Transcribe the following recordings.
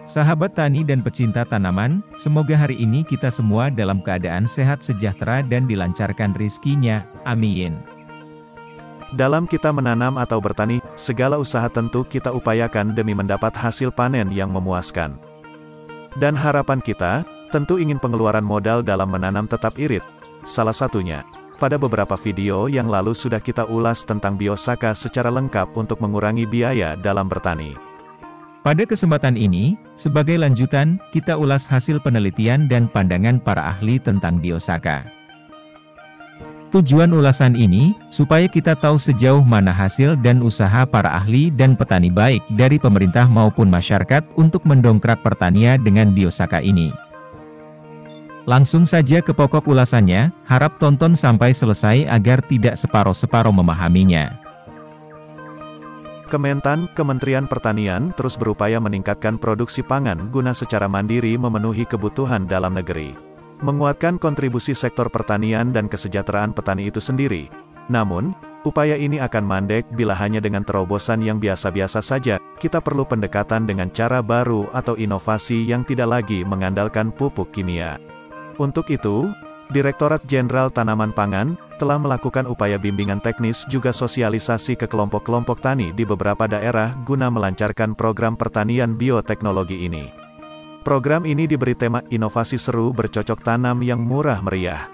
Sahabat tani dan pecinta tanaman, semoga hari ini kita semua dalam keadaan sehat sejahtera dan dilancarkan rizkinya, amin. Dalam kita menanam atau bertani, segala usaha tentu kita upayakan demi mendapat hasil panen yang memuaskan. Dan harapan kita, tentu ingin pengeluaran modal dalam menanam tetap irit. Salah satunya, pada beberapa video yang lalu sudah kita ulas tentang Biosaka secara lengkap untuk mengurangi biaya dalam bertani. Pada kesempatan ini, sebagai lanjutan, kita ulas hasil penelitian dan pandangan para ahli tentang Biosaka. Tujuan ulasan ini, supaya kita tahu sejauh mana hasil dan usaha para ahli dan petani baik dari pemerintah maupun masyarakat untuk mendongkrak pertanian dengan Biosaka ini. Langsung saja ke pokok ulasannya, harap tonton sampai selesai agar tidak separoh-separoh memahaminya. Kementerian Pertanian terus berupaya meningkatkan produksi pangan guna secara mandiri memenuhi kebutuhan dalam negeri. Menguatkan kontribusi sektor pertanian dan kesejahteraan petani itu sendiri. Namun, upaya ini akan mandek bila hanya dengan terobosan yang biasa-biasa saja. Kita perlu pendekatan dengan cara baru atau inovasi yang tidak lagi mengandalkan pupuk kimia. Untuk itu, Direktorat Jenderal Tanaman Pangan telah melakukan upaya bimbingan teknis juga sosialisasi ke kelompok-kelompok tani di beberapa daerah guna melancarkan program pertanian bioteknologi ini. Program ini diberi tema inovasi seru bercocok tanam yang murah meriah.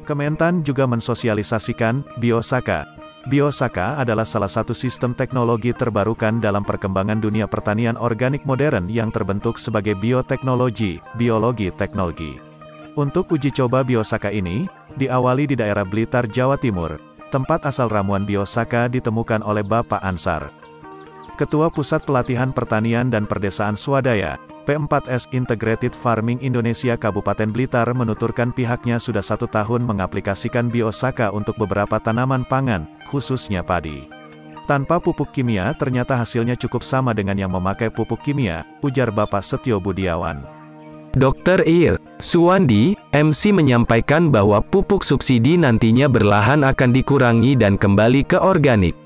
Kementan juga mensosialisasikan Biosaka. Biosaka adalah salah satu sistem teknologi terbarukan dalam perkembangan dunia pertanian organik modern yang terbentuk sebagai bioteknologi, biologi teknologi. Untuk uji coba Biosaka ini, diawali di daerah Blitar, Jawa Timur. Tempat asal ramuan Biosaka ditemukan oleh Bapak Ansar, Ketua Pusat Pelatihan Pertanian dan Perdesaan Swadaya, P4S Integrated Farming Indonesia Kabupaten Blitar menuturkan pihaknya sudah 1 tahun mengaplikasikan Biosaka untuk beberapa tanaman pangan, khususnya padi. Tanpa pupuk kimia ternyata hasilnya cukup sama dengan yang memakai pupuk kimia, ujar Bapak Setio Budiawan. Dr. Ir. Suwandi, MC menyampaikan bahwa pupuk subsidi nantinya berlahan akan dikurangi dan kembali ke organik.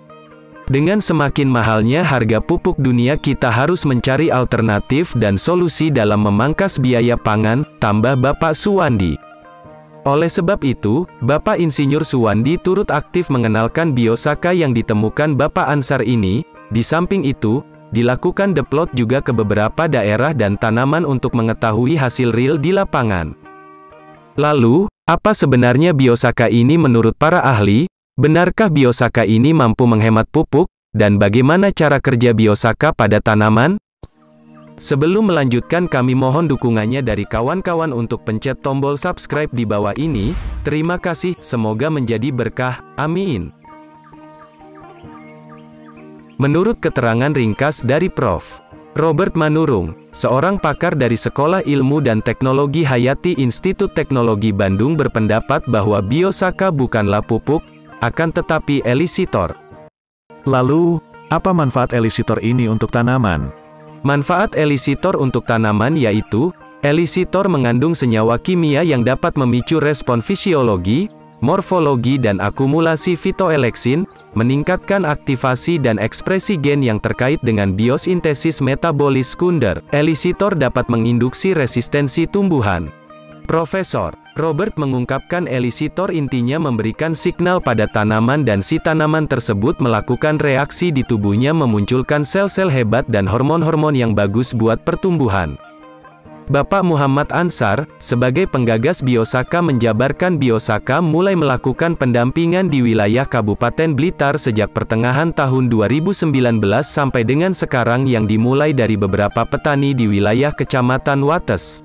Dengan semakin mahalnya harga pupuk dunia kita harus mencari alternatif dan solusi dalam memangkas biaya pangan, tambah Bapak Suwandi. Oleh sebab itu, Bapak Insinyur Suwandi turut aktif mengenalkan Biosaka yang ditemukan Bapak Ansar ini. Di samping itu, dilakukan deplot juga ke beberapa daerah dan tanaman untuk mengetahui hasil real di lapangan. Lalu, apa sebenarnya Biosaka ini menurut para ahli? Benarkah Biosaka ini mampu menghemat pupuk? Dan bagaimana cara kerja Biosaka pada tanaman? Sebelum melanjutkan, kami mohon dukungannya dari kawan-kawan untuk pencet tombol subscribe di bawah ini. Terima kasih, semoga menjadi berkah, amin. Menurut keterangan ringkas dari Prof. Robert Manurung, seorang pakar dari Sekolah Ilmu dan Teknologi Hayati Institut Teknologi Bandung berpendapat bahwa Biosaka bukanlah pupuk, akan tetapi elisitor. Lalu, apa manfaat elisitor ini untuk tanaman? Manfaat elisitor untuk tanaman yaitu, elisitor mengandung senyawa kimia yang dapat memicu respon fisiologi, morfologi dan akumulasi fitoeleksin, meningkatkan aktivasi dan ekspresi gen yang terkait dengan biosintesis metabolis sekunder. Elisitor dapat menginduksi resistensi tumbuhan. Profesor Robert mengungkapkan elisitor intinya memberikan signal pada tanaman dan si tanaman tersebut melakukan reaksi di tubuhnya memunculkan sel-sel hebat dan hormon-hormon yang bagus buat pertumbuhan. Bapak Muhammad Ansar, sebagai penggagas Biosaka menjabarkan Biosaka mulai melakukan pendampingan di wilayah Kabupaten Blitar sejak pertengahan tahun 2019 sampai dengan sekarang yang dimulai dari beberapa petani di wilayah Kecamatan Wates.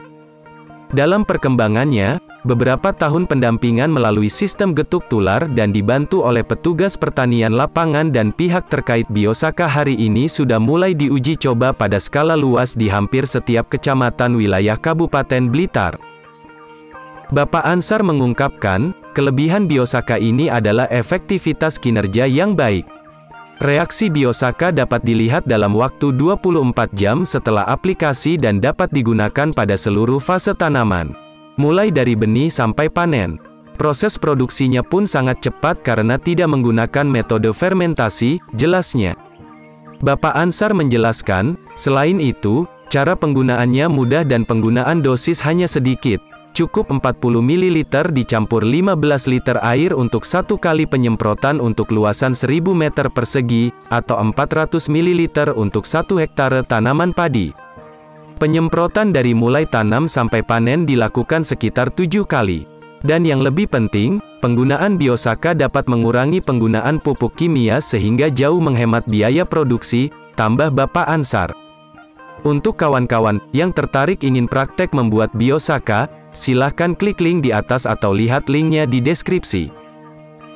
Dalam perkembangannya, beberapa tahun pendampingan melalui sistem getuk tular dan dibantu oleh petugas pertanian lapangan dan pihak terkait Biosaka hari ini sudah mulai diuji coba pada skala luas di hampir setiap kecamatan wilayah Kabupaten Blitar. Bapak Ansar mengungkapkan, kelebihan Biosaka ini adalah efektivitas kinerja yang baik. Reaksi Biosaka dapat dilihat dalam waktu 24 jam setelah aplikasi dan dapat digunakan pada seluruh fase tanaman. Mulai dari benih sampai panen. Proses produksinya pun sangat cepat karena tidak menggunakan metode fermentasi, jelasnya. Bapak Ansar menjelaskan, selain itu, Cara penggunaannya mudah dan penggunaan dosis hanya sedikit. Cukup 40 ml dicampur 15 liter air untuk satu kali penyemprotan untuk luasan 1000 meter persegi, atau 400 ml untuk 1 hektare tanaman padi. Penyemprotan dari mulai tanam sampai panen dilakukan sekitar 7 kali. Dan yang lebih penting, penggunaan Biosaka dapat mengurangi penggunaan pupuk kimia sehingga jauh menghemat biaya produksi, tambah Bapak Ansar. Untuk kawan-kawan yang tertarik ingin praktek membuat Biosaka, silahkan klik link di atas atau lihat linknya di deskripsi.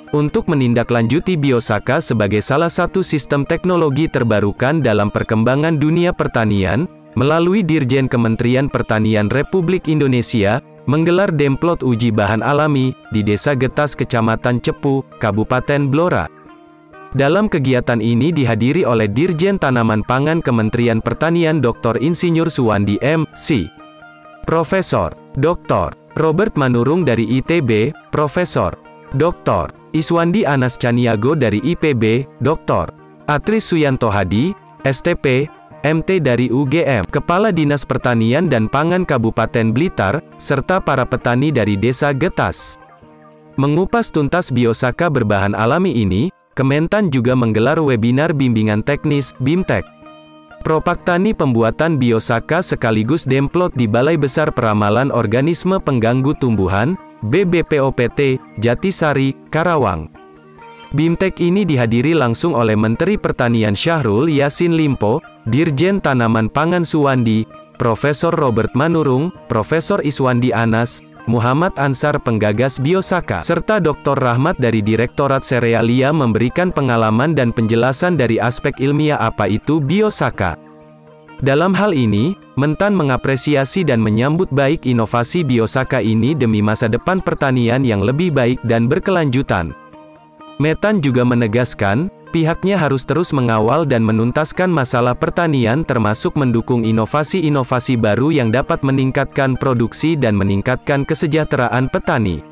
Untuk menindaklanjuti Biosaka sebagai salah satu sistem teknologi terbarukan dalam perkembangan dunia pertanian, melalui Dirjen Kementerian Pertanian Republik Indonesia, menggelar demplot uji bahan alami, di Desa Getas Kecamatan Cepu, Kabupaten Blora. Dalam kegiatan ini dihadiri oleh Dirjen Tanaman Pangan Kementerian Pertanian Dr. Insinyur Suwandi M.Si. Profesor Dr. Robert Manurung dari ITB, Profesor Dr. Iswandi Anas Caniago dari IPB, Dr. Atris Suyanto Hadi, STP, MT dari UGM, Kepala Dinas Pertanian dan Pangan Kabupaten Blitar, serta para petani dari Desa Getas. Mengupas tuntas Biosaka berbahan alami ini, Kementan juga menggelar webinar bimbingan teknis, BIMTEK. Propaktani pembuatan Biosaka sekaligus demplot di Balai Besar Peramalan Organisme Pengganggu Tumbuhan, BBPOPT, Jatisari, Karawang. BIMTEK ini dihadiri langsung oleh Menteri Pertanian Syahrul Yassin Limpo, Dirjen Tanaman Pangan Suwandi, Profesor Robert Manurung, Profesor Iswandi Anas, Muhammad Ansar penggagas Biosaka, serta Dr. Rahmat dari Direktorat Serealia memberikan pengalaman dan penjelasan dari aspek ilmiah apa itu Biosaka. Dalam hal ini, Mentan mengapresiasi dan menyambut baik inovasi Biosaka ini demi masa depan pertanian yang lebih baik dan berkelanjutan. Mentan juga menegaskan, pihaknya harus terus mengawal dan menuntaskan masalah pertanian termasuk mendukung inovasi-inovasi baru yang dapat meningkatkan produksi dan meningkatkan kesejahteraan petani.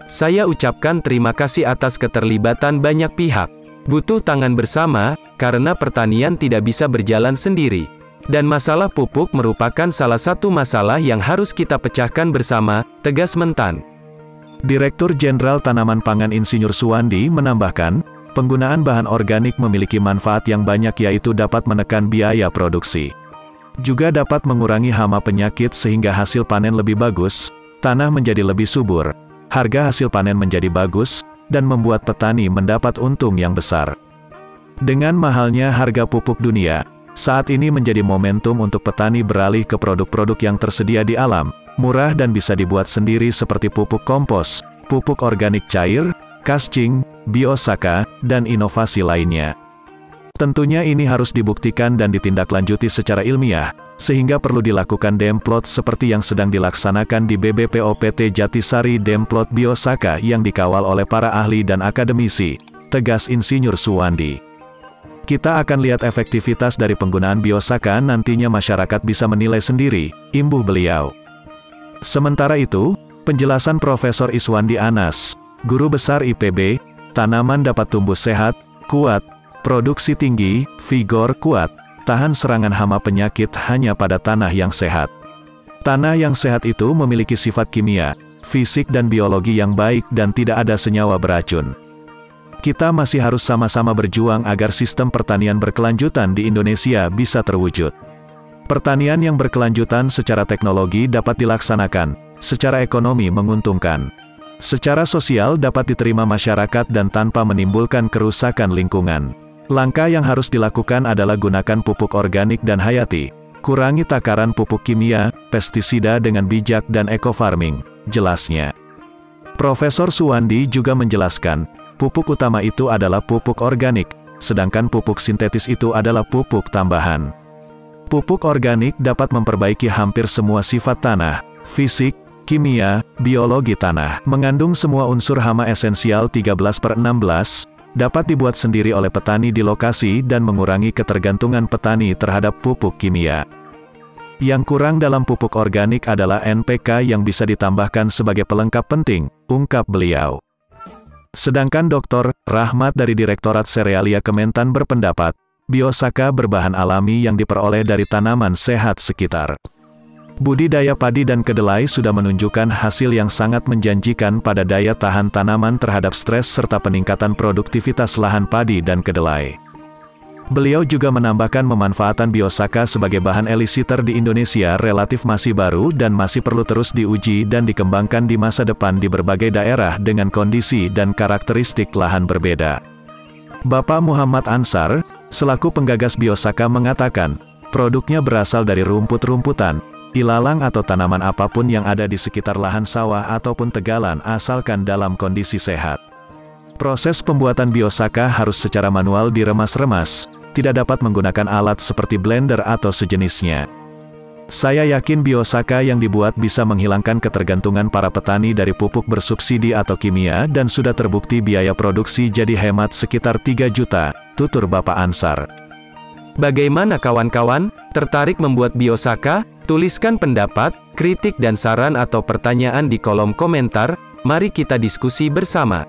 Saya ucapkan terima kasih atas keterlibatan banyak pihak. Butuh tangan bersama, karena pertanian tidak bisa berjalan sendiri. Dan masalah pupuk merupakan salah satu masalah yang harus kita pecahkan bersama, tegas Mentan. Direktur Jenderal Tanaman Pangan Insinyur Suwandi menambahkan, penggunaan bahan organik memiliki manfaat yang banyak yaitu dapat menekan biaya produksi. Juga dapat mengurangi hama penyakit sehingga hasil panen lebih bagus, tanah menjadi lebih subur, harga hasil panen menjadi bagus, dan membuat petani mendapat untung yang besar. Dengan mahalnya harga pupuk dunia, saat ini menjadi momentum untuk petani beralih ke produk-produk yang tersedia di alam, murah dan bisa dibuat sendiri seperti pupuk kompos, pupuk organik cair, kascing, Biosaka, dan inovasi lainnya. Tentunya ini harus dibuktikan dan ditindaklanjuti secara ilmiah, sehingga perlu dilakukan demplot seperti yang sedang dilaksanakan di BBPOPT Jatisari Demplot Biosaka yang dikawal oleh para ahli dan akademisi, tegas Insinyur Suwandi. Kita akan lihat efektivitas dari penggunaan Biosaka nantinya masyarakat bisa menilai sendiri, imbuh beliau. Sementara itu, penjelasan Profesor Iswandi Anas, Guru Besar IPB, tanaman dapat tumbuh sehat, kuat, produksi tinggi, vigor kuat, tahan serangan hama penyakit hanya pada tanah yang sehat. Tanah yang sehat itu memiliki sifat kimia, fisik dan biologi yang baik dan tidak ada senyawa beracun. Kita masih harus sama-sama berjuang agar sistem pertanian berkelanjutan di Indonesia bisa terwujud. Pertanian yang berkelanjutan secara teknologi dapat dilaksanakan, secara ekonomi menguntungkan. Secara sosial dapat diterima masyarakat dan tanpa menimbulkan kerusakan lingkungan. Langkah yang harus dilakukan adalah gunakan pupuk organik dan hayati. Kurangi takaran pupuk kimia, pestisida dengan bijak dan eco-farming, jelasnya. Profesor Suwandi juga menjelaskan, pupuk utama itu adalah pupuk organik, sedangkan pupuk sintetis itu adalah pupuk tambahan. Pupuk organik dapat memperbaiki hampir semua sifat tanah, fisik, kimia, biologi tanah. Mengandung semua unsur hama esensial 13/16, dapat dibuat sendiri oleh petani di lokasi dan mengurangi ketergantungan petani terhadap pupuk kimia. Yang kurang dalam pupuk organik adalah NPK yang bisa ditambahkan sebagai pelengkap penting, ungkap beliau. Sedangkan Dr. Rahmat dari Direktorat Serealia Kementan berpendapat, Biosaka berbahan alami yang diperoleh dari tanaman sehat sekitar. Budidaya padi dan kedelai sudah menunjukkan hasil yang sangat menjanjikan pada daya tahan tanaman terhadap stres serta peningkatan produktivitas lahan padi dan kedelai. Beliau juga menambahkan pemanfaatan biosaka sebagai bahan elixir di Indonesia relatif masih baru dan masih perlu terus diuji dan dikembangkan di masa depan di berbagai daerah dengan kondisi dan karakteristik lahan berbeda. Bapak Muhammad Ansar, selaku penggagas biosaka mengatakan, produknya berasal dari rumput-rumputan, ilalang atau tanaman apapun yang ada di sekitar lahan sawah ataupun tegalan asalkan dalam kondisi sehat. Proses pembuatan biosaka harus secara manual diremas-remas, tidak dapat menggunakan alat seperti blender atau sejenisnya. Saya yakin biosaka yang dibuat bisa menghilangkan ketergantungan para petani dari pupuk bersubsidi atau kimia dan sudah terbukti biaya produksi jadi hemat sekitar 3 juta, tutur Bapak Ansar. Bagaimana kawan-kawan? Tertarik membuat biosaka? Tuliskan pendapat, kritik dan saran atau pertanyaan di kolom komentar, mari kita diskusi bersama.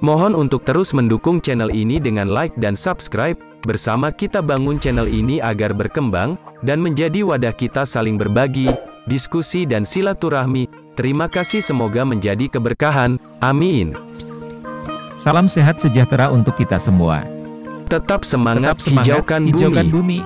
Mohon untuk terus mendukung channel ini dengan like dan subscribe, bersama kita bangun channel ini agar berkembang, dan menjadi wadah kita saling berbagi, diskusi dan silaturahmi. Terima kasih, semoga menjadi keberkahan, amin. Salam sehat sejahtera untuk kita semua. Tetap semangat, hijaukan bumi.